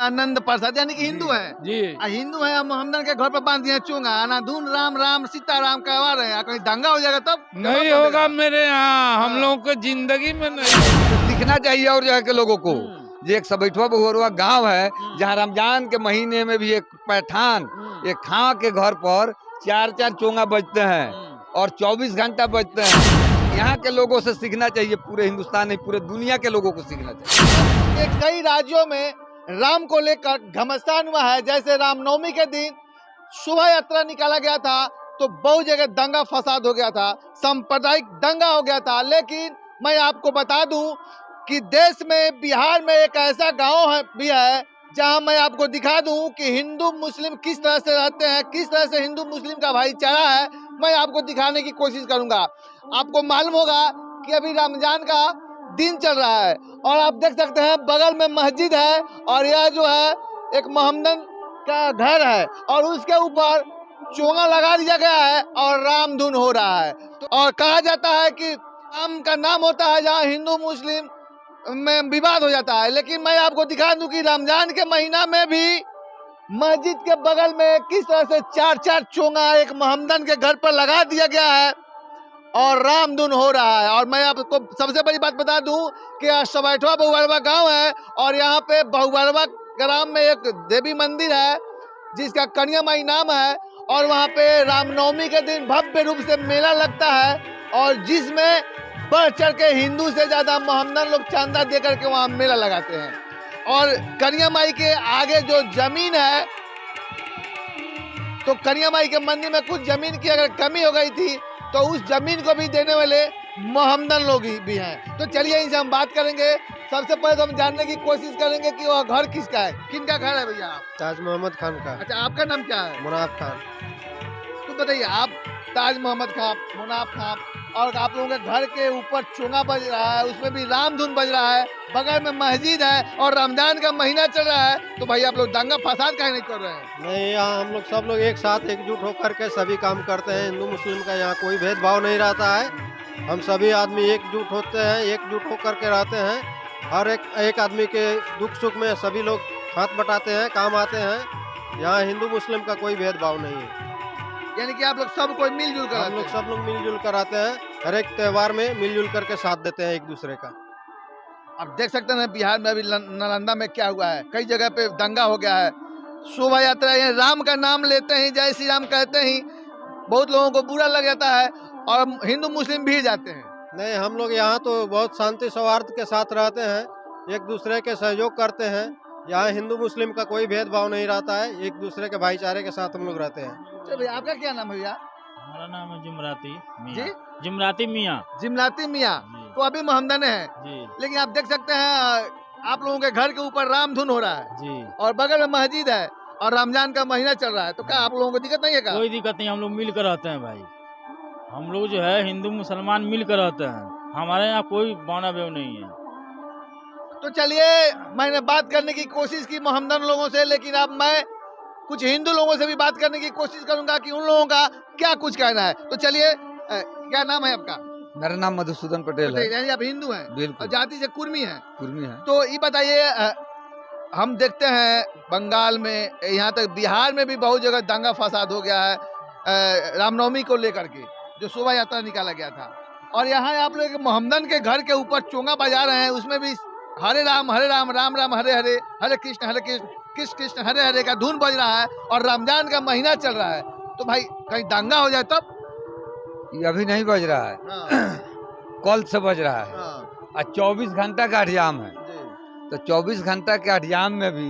आनंद प्रसाद यानी कि हिंदू है जी। हिंदू है, मोहम्मदन के घर पर बांध दिए चोंगा, अनाधुन राम राम सीताराम कहवा रहे हैं, कहीं दंगा हो जाएगा तब नहीं होगा मेरे यहाँ, हम लोगों को जिंदगी में नहीं। दिखना चाहिए और जगह के लोगों को। जो एक सबैठवा बहुअरवा गांव है जहाँ रमजान के महीने में भी एक पैठान एक खां के घर पर 4-4 चोंगा बजते हैं और 24 घंटा बजते हैं। यहाँ के लोगों से सीखना चाहिए, पूरे हिंदुस्तान नहीं पूरे दुनिया के लोगों को सीखना चाहिए। कई राज्यों में राम को लेकर घमासान हुआ है। जैसे रामनवमी के दिन शोभा यात्रा निकाला गया था तो बहुत जगह दंगा फसाद हो गया था, सांप्रदायिक दंगा हो गया था। लेकिन मैं आपको बता दूं कि देश में बिहार में एक ऐसा गांव है भी है जहां मैं आपको दिखा दूं कि हिंदू मुस्लिम किस तरह से रहते हैं, किस तरह से हिंदू मुस्लिम का भाईचारा है। मैं आपको दिखाने की कोशिश करूंगा। आपको मालूम होगा कि अभी रमजान का दिन चल रहा है और आप देख सकते हैं बगल में मस्जिद है और यह जो है एक मोहम्मदन का घर है और उसके ऊपर चोंगा लगा दिया गया है और रामधुन हो रहा है। और कहा जाता है कि राम का नाम होता है जहाँ हिंदू मुस्लिम में विवाद हो जाता है। लेकिन मैं आपको दिखा दूं कि रमजान के महीना में भी मस्जिद के बगल में किस तरह से 4-4 चोंगा एक मोहम्मदन के घर पर लगा दिया गया है और रामधुन हो रहा है। और मैं आपको सबसे बड़ी बात बता दूं कि सबैठवा बहुबरवा गांव है और यहाँ पे बहुबरवा ग्राम में एक देवी मंदिर है जिसका कन्या माई नाम है और वहाँ पे रामनवमी के दिन भव्य रूप से मेला लगता है और जिसमें बढ़ चढ़ के हिंदू से ज्यादा मोहम्मदन लोग चांदा दे करके वहाँ मेला लगाते हैं। और कन्या माई के आगे जो जमीन है तो कन्या माई के मंदिर में कुछ जमीन की अगर कमी हो गई थी तो उस जमीन को भी देने वाले मोहम्मदन लोग भी हैं। तो चलिए इनसे हम बात करेंगे। सबसे पहले तो हम जानने की कोशिश करेंगे कि वह घर किसका है, किनका घर है भैया? ताज मोहम्मद खान का। अच्छा, आपका नाम क्या है? मुनाफ खान। तो बताइए, आप ताज मोहम्मद खान, मुनाफ खान, और आप लोगों के घर के ऊपर चोंगा बज रहा है, उसमें भी रामधुन बज रहा है, बगल में मस्जिद है और रमजान का महीना चल रहा है, तो भाई आप लोग दंगा फसाद काहे नहीं कर रहे हैं? नहीं, यहाँ हम लोग सब लोग एक साथ एकजुट होकर के सभी काम करते हैं। हिंदू मुस्लिम का यहाँ कोई भेदभाव नहीं रहता है। हम सभी आदमी एकजुट होते हैं, एकजुट होकर के रहते हैं। हर एक आदमी के दुख सुख में सभी लोग हाथ बटाते हैं, काम आते हैं। यहाँ हिंदू मुस्लिम का कोई भेदभाव नहीं है। यानी कि आप लोग सब कोई मिलजुल कर, हम लोग सब लोग मिलजुल कर आते हैं। हर एक त्यौहार में मिलजुल करके साथ देते हैं एक दूसरे का। आप देख सकते हैं बिहार में अभी नालंदा में क्या हुआ है, कई जगह पे दंगा हो गया है। शोभा यात्रा राम का नाम लेते ही, जय श्री राम कहते ही बहुत लोगों को बुरा लग जाता है और हिंदू मुस्लिम भी जाते हैं। नहीं, हम लोग यहाँ तो बहुत शांति सौहार्द के साथ रहते हैं, एक दूसरे के सहयोग करते हैं। यहाँ हिंदू मुस्लिम का कोई भेदभाव नहीं रहता है, एक दूसरे के भाईचारे के साथ हम लोग रहते हैं। तो भैया आपका क्या नाम है भैया? हमारा नाम है जिमराती मियाँ। जी, जिमराती मियाँ। जिमलाती मियाँ। तो अभी मोहम्मदन है जी। लेकिन आप देख सकते हैं आप लोगों के घर के ऊपर रामधुन हो रहा है जी। और बगल में मस्जिद है और रमजान का महीना चल रहा है, तो क्या आप लोगों को दिक्कत नहीं है? कोई दिक्कत नहीं, हम लोग मिल कर रहते हैं भाई। हम लोग जो है हिंदू मुसलमान मिल कर रहते हैं, हमारे यहाँ कोई बाना बेव नहीं है। तो चलिए, मैंने बात करने की कोशिश की मोहम्मदन लोगों से, लेकिन अब मैं कुछ हिंदू लोगों से भी बात करने की कोशिश करूंगा कि उन लोगों का क्या कुछ कहना है। तो चलिए, क्या नाम है आपका? मेरा नाम मधुसूदन पटेल है। यानी आप हिंदू हैं? बिल्कुल। और जाति से कुर्मी है? कुर्मी है। तो ये बताइए, हम देखते हैं बंगाल में, यहाँ तक बिहार में भी बहुत जगह दंगा फसाद हो गया है रामनवमी को लेकर के, जो शोभा यात्रा निकाला गया था। और यहाँ आप लोग मोहम्मदन के घर के ऊपर चोंगा बजा रहे हैं, उसमें भी हरे राम राम राम हरे हरे, हरे कृष्ण कृष्ण कृष्ण हरे हरे का धुन बज रहा है और रमजान का महीना चल रहा है। तो भाई कहीं दंगा हो जाए तब? ये अभी नहीं बज रहा है, कल से बज रहा है और 24 घंटा का अभियान है। तो 24 घंटा के अभियान में भी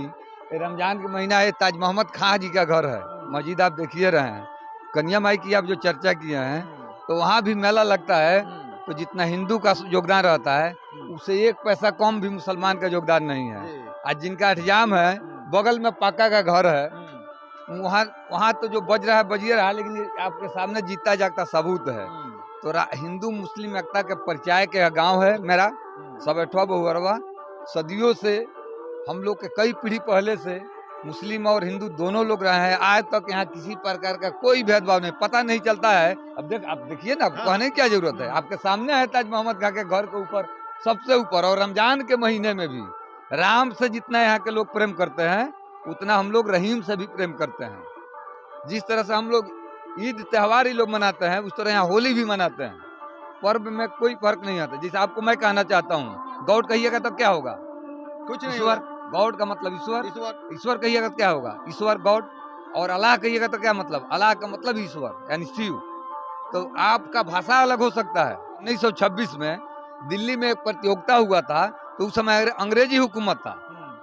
रमजान के महीना है। ताज मोहम्मद खान जी का घर है, मस्जिद आप देखिए रहे हैं। कन्या माई की आप जो चर्चा किए हैं, तो वहाँ भी मेला लगता है। तो जितना हिंदू का योगदान रहता है उससे 1 पैसा कम भी मुसलमान का योगदान नहीं है। आज जिनका अठजाम है, बगल में पाका का घर है, वहाँ तो जो बज रहा है बजिए रहा है, लेकिन आपके सामने जीता जागता सबूत है। तो हिंदू मुस्लिम एकता के परिचय के गांव है मेरा सबैठवा बहुअरवा। सदियों से हम लोग के कई पीढ़ी पहले से मुस्लिम और हिंदू दोनों लोग रहे हैं। आज तक यहाँ किसी प्रकार का कोई भेदभाव नहीं, पता नहीं चलता है। अब आप देखिए ना, कहने की क्या जरूरत है, आपके सामने है ताज मोहम्मद खान के घर के ऊपर सबसे ऊपर। और रमजान के महीने में भी राम से जितना यहाँ के लोग प्रेम करते हैं उतना हम लोग रहीम से भी प्रेम करते हैं। जिस तरह से हम लोग ईद त्योहार ही लोग मनाते हैं उस तरह यहाँ होली भी मनाते हैं। पर्व में कोई फर्क नहीं आता। जैसे आपको मैं कहना चाहता हूँ गॉड कहिएगा तो क्या होगा? कुछ नहीं ईश्वर। गॉड का मतलब ईश्वर। ईश्वर। ईश्वर कहिएगा तो क्या होगा? ईश्वर गॉड। और अल्लाह कहिएगा तो क्या मतलब? अल्लाह का मतलब ईश्वर यानी शिव। तो आपका भाषा अलग हो सकता है। 1926 में दिल्ली में एक प्रतियोगिता हुआ था तो उस समय अंग्रेजी हुकूमत था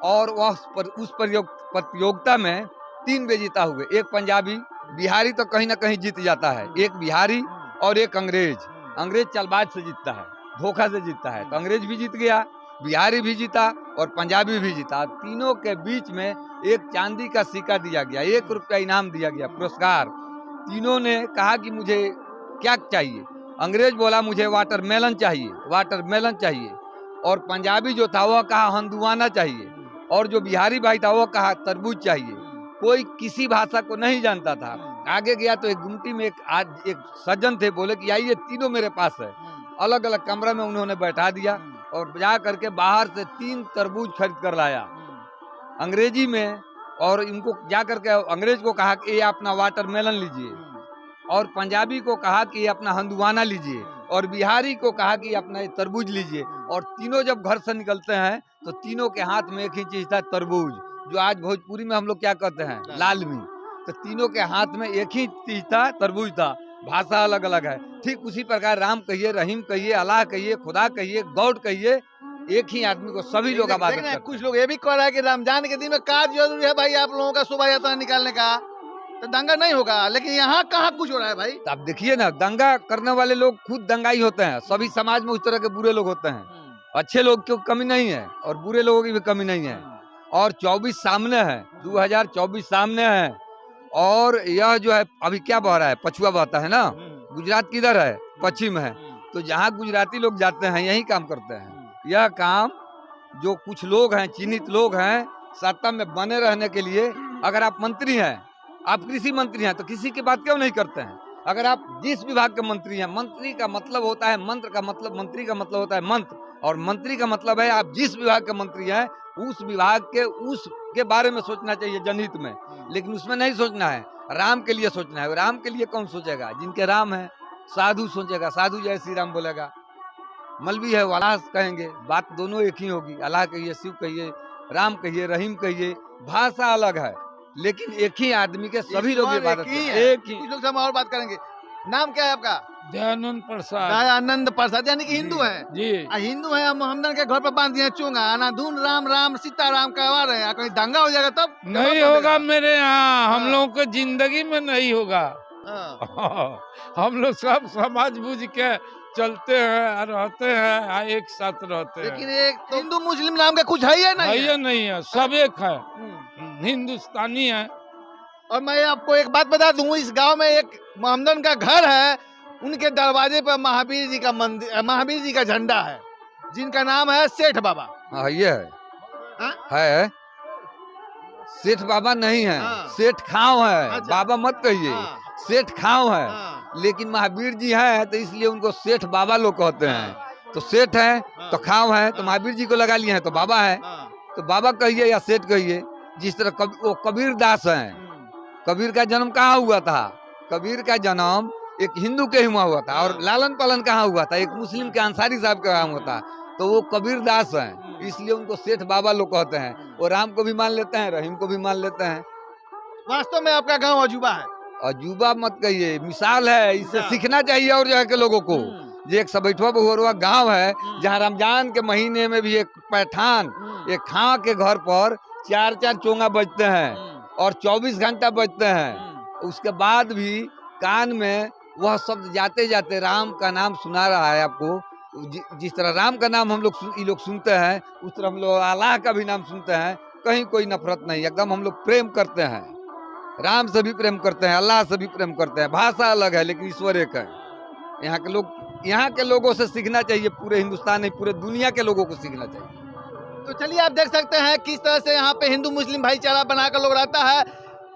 और उस प्रतियोगिता में 3 विजेता हुए। एक पंजाबी, बिहारी तो कहीं ना कहीं जीत जाता है, एक बिहारी और एक अंग्रेज। अंग्रेज चालबाज से जीतता है, धोखा से जीतता है। तो अंग्रेज भी जीत गया, बिहारी भी जीता और पंजाबी भी जीता। तीनों के बीच में एक चांदी का सिक्का दिया गया, 1 रुपया इनाम दिया गया, पुरस्कार। तीनों ने कहा कि मुझे क्या चाहिए? अंग्रेज बोला मुझे वाटरमेलन चाहिए, वाटरमेलन चाहिए। और पंजाबी जो था वह कहा हंदुआना चाहिए और जो बिहारी भाई था वह कहा तरबूज चाहिए। कोई किसी भाषा को नहीं जानता था। आगे गया तो एक गुमटी में एक सज्जन थे, बोले कि आइए तीनों मेरे पास है। अलग अलग कमरा में उन्होंने बैठा दिया और जा करके बाहर से 3 तरबूज खरीद कर लाया अंग्रेजी में। और इनको जा करके अंग्रेज को कहा कि ये अपना वाटरमेलन लीजिए और पंजाबी को कहा कि ये अपना हंदुआना लीजिए और बिहारी को कहा कि अपना ये तरबूज लीजिए। और तीनों जब घर से निकलते हैं तो तीनों के हाथ में एक ही चीज था, तरबूज, जो आज भोजपुरी में हम लोग क्या कहते हैं, लालमी। तो तीनों के हाथ में एक ही चीज था, तरबूज था। भाषा अलग अलग है। ठीक उसी प्रकार राम कहिए, रहीम कहिए, अल्लाह कहिए, खुदा कहिए, गॉड कहिए, एक ही आदमी को सभी लोग आबाद करते हैं। कुछ लोग ये भी कह रहा है कि रमजान के दिन में कार जरूरी है भाई आप लोगों का शोभा यात्रा निकालने का, तो दंगा नहीं होगा। लेकिन यहाँ कहाँ कुछ हो रहा है भाई? तो आप देखिए ना, दंगा करने वाले लोग खुद दंगाई होते हैं। सभी समाज में उस तरह के बुरे लोग होते हैं। अच्छे लोग की कमी नहीं है और बुरे लोगों की भी कमी नहीं है। और 24 सामने है, 2024 सामने है। और यह जो है अभी क्या बह रहा है, पछुआ बहता है ना। गुजरात किधर है? पश्चिम है। तो जहाँ गुजराती लोग जाते हैं यही काम करते हैं। यह काम जो कुछ लोग हैं, चिन्हित लोग हैं, सत्ता में बने रहने के लिए, अगर आप मंत्री हैं, आप कृषि मंत्री हैं, तो किसी की बात क्यों नहीं करते हैं? अगर आप जिस विभाग के मंत्री हैं, मंत्री का मतलब होता है मंत्र का मतलब, मंत्री का मतलब होता है मंत्र, और मंत्री का मतलब है आप जिस विभाग के मंत्री हैं उस विभाग के उसके बारे में सोचना चाहिए जनहित में। लेकिन उसमें नहीं सोचना है, राम के लिए सोचना है। राम के लिए कौन सोचेगा? जिनके राम है। साधु सोचेगा, साधु जय श्री राम बोलेगा। मलवी है वाला कहेंगे, बात दोनों एक ही होगी। अल्लाह कहिए, शिव कहिए, राम कहिए, रहीम कहिए, भाषा अलग है लेकिन एक ही आदमी के सभी लोग इबादत करते हैं। एक ही। कुछ लोग से हम और बात करेंगे। नाम क्या है आपका? दयानंद प्रसाद। दयानंद प्रसाद, यानी कि हिंदू है जी। हिंदू है। हम हमदन के घर पर बांध दिए चोंगा, अनाधुन राम राम सीताराम करवा रहे हैं। कहीं दंगा हो जाएगा तब नहीं होगा मेरे यहाँ। हम लोगों को जिंदगी में नहीं होगा। हम लोग सब समझ बुझ के चलते हैं, रहते हैं, एक साथ रहते हैं। लेकिन एक तो हिंदू मुस्लिम नाम का कुछ है या नहीं? है नहीं है, सब एक है, हिंदुस्तानी है। और मैं आपको एक बात बता दूं, इस गांव में एक मोहम्मदन का घर है, उनके दरवाजे पर महावीर जी का मंदिर, महावीर जी का झंडा है, जिनका नाम है सेठ बाबा। हाँ ये है। हाँ? है सेठ बाबा नहीं है। हाँ। सेठ खाव है। अच्छा। बाबा मत कहिए। हाँ। सेठ खाव है। हाँ। लेकिन महावीर जी हैं तो इसलिए उनको सेठ बाबा लोग कहते हैं। तो सेठ है तो खाव है, तो महावीर जी को लगा लिए हैं तो बाबा है। तो बाबा कहिए या सेठ कहिए। जिस तरह वो कबीर दास हैं। कबीर का जन्म कहाँ हुआ था? कबीर का जन्म एक हिंदू के हुआ था। और लालन पालन कहाँ हुआ था? एक मुस्लिम के अंसारी साहब के यहाँ हुआ था। तो वो कबीर दास हैं, इसलिए उनको सेठ बाबा लोग कहते हैं। वो राम को भी मान लेते हैं, रहीम को भी मान लेते हैं। वास्तव में आपका गांव अजूबा है। अजूबा मत कहिए, मिसाल है। इससे सीखना चाहिए और जगह के लोगों को। जो एक सबैठवा बहुरवा गांव है, जहाँ रमजान के महीने में भी एक पैठान, एक खां के घर पर 4-4 चोंगा बजते हैं और 24 घंटा बजते हैं। उसके बाद भी कान में वह शब्द जाते जाते राम का नाम सुना रहा है आपको। जिस तरह राम का नाम हम लोग ये लोग सुनते हैं, उस तरह हम लोग अल्लाह का भी नाम सुनते हैं। कहीं कोई नफरत नहीं, एकदम हम लोग प्रेम करते हैं। राम से भी प्रेम करते हैं, अल्लाह से भी प्रेम करते हैं। भाषा अलग है लेकिन ईश्वर एक है। यहाँ के लोगों से सीखना चाहिए। पूरे हिंदुस्तान नहीं, पूरे दुनिया के लोगों को सीखना चाहिए। तो चलिए आप देख सकते हैं किस तरह से यहाँ पे हिंदू मुस्लिम भाईचारा बनाकर लोग रहता है।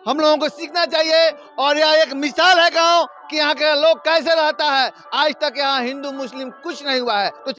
हम लोगों को सीखना चाहिए। और यह एक मिसाल है गांव कि यहाँ के लोग कैसे रहता है। आज तक यहाँ हिंदू मुस्लिम कुछ नहीं हुआ है। तो